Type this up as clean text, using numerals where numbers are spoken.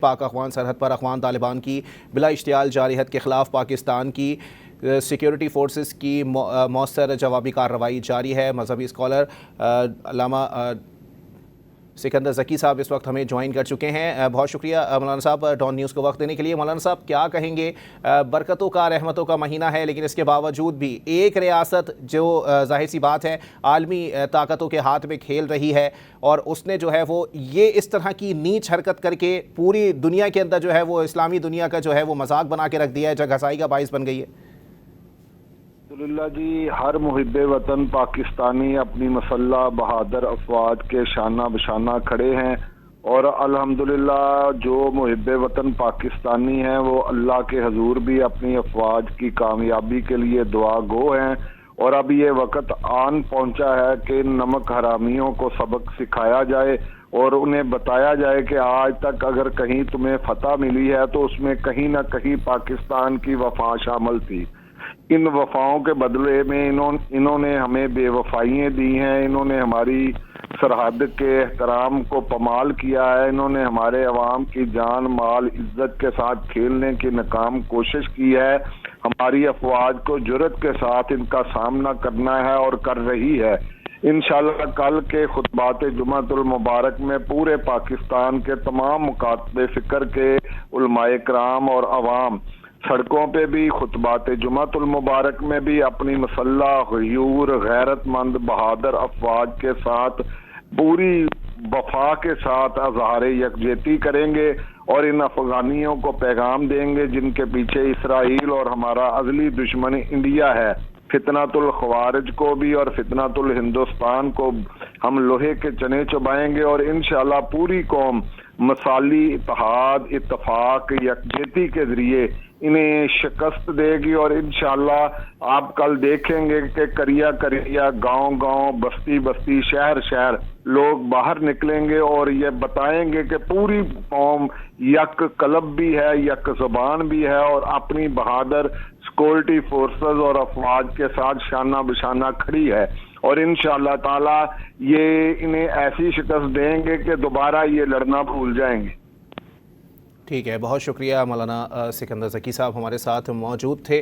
پاک افغان سرحد پر افغان طالبان کی بلا اشتعال جارحیت کے خلاف پاکستان کی سیکیورٹی فورسز کی مؤثر جوابی کارروائی جاری ہے۔ مذہبی اسکالر علامہ سکندر ذکی صاحب اس وقت ہمیں جوائن کر چکے ہیں۔ بہت شکریہ مولانا صاحب ڈان نیوز کو وقت دینے کے لیے۔ مولانا صاحب کیا کہیں گے، برکتوں کا رحمتوں کا مہینہ ہے لیکن اس کے باوجود بھی ایک ریاست جو ظاہر سی بات ہے عالمی طاقتوں کے ہاتھ میں کھیل رہی ہے اور اس نے جو ہے وہ یہ اس طرح کی نیچ حرکت کر کے پوری دنیا کے اندر جو ہے وہ اسلامی دنیا کا جو ہے وہ مذاق بنا کے رکھ دیا ہے، جگ ہسائی کا باعث بن گئی ہے۔ الحمدللہ جی، ہر محب وطن پاکستانی اپنی مسلح بہادر افواج کے شانہ بشانہ کھڑے ہیں، اور الحمدللہ جو محب وطن پاکستانی ہیں وہ اللہ کے حضور بھی اپنی افواج کی کامیابی کے لیے دعا گو ہیں، اور اب یہ وقت آن پہنچا ہے کہ نمک حرامیوں کو سبق سکھایا جائے اور انہیں بتایا جائے کہ آج تک اگر کہیں تمہیں فتح ملی ہے تو اس میں کہیں نہ کہیں پاکستان کی وفا شامل تھی۔ ان وفاؤں کے بدلے میں انہوں نے ہمیں بے وفائیاں دی ہیں، انہوں نے ہماری سرحد کے احترام کو پامال کیا ہے، انہوں نے ہمارے عوام کی جان مال عزت کے ساتھ کھیلنے کی ناکام کوشش کی ہے۔ ہماری افواج کو جرأت کے ساتھ ان کا سامنا کرنا ہے اور کر رہی ہے۔ انشاءاللہ کل کے خطبات جمعۃ المبارک میں پورے پاکستان کے تمام مکاتب فکر کے علماء کرام اور عوام سڑکوں پہ بھی خطبات جمعۃ المبارک میں بھی اپنی مسلح غیور غیرت مند بہادر افواج کے ساتھ پوری وفا کے ساتھ اظہار یکجہتی کریں گے اور ان افغانیوں کو پیغام دیں گے جن کے پیچھے اسرائیل اور ہمارا ازلی دشمن انڈیا ہے۔ فتنۃ الخوارج کو بھی اور فتنۃ الہندوستان کو ہم لوہے کے چنے چبائیں گے، اور انشاءاللہ پوری قوم مثالی اتحاد اتفاق یکجہتی کے ذریعے انہیں شکست دے گی، اور انشاءاللہ آپ کل دیکھیں گے کہ کریا کریا گاؤں گاؤں بستی بستی شہر شہر لوگ باہر نکلیں گے اور یہ بتائیں گے کہ پوری قوم یک قلب بھی ہے، یک زبان بھی ہے، اور اپنی بہادر سیکورٹی فورسز اور افواج کے ساتھ شانہ بشانہ کھڑی ہے، اور انشاءاللہ تعالی یہ انہیں ایسی شکست دیں گے کہ دوبارہ یہ لڑنا بھول جائیں گے۔ ٹھیک ہے، بہت شکریہ مولانا سکندر ذکی صاحب ہمارے ساتھ موجود تھے۔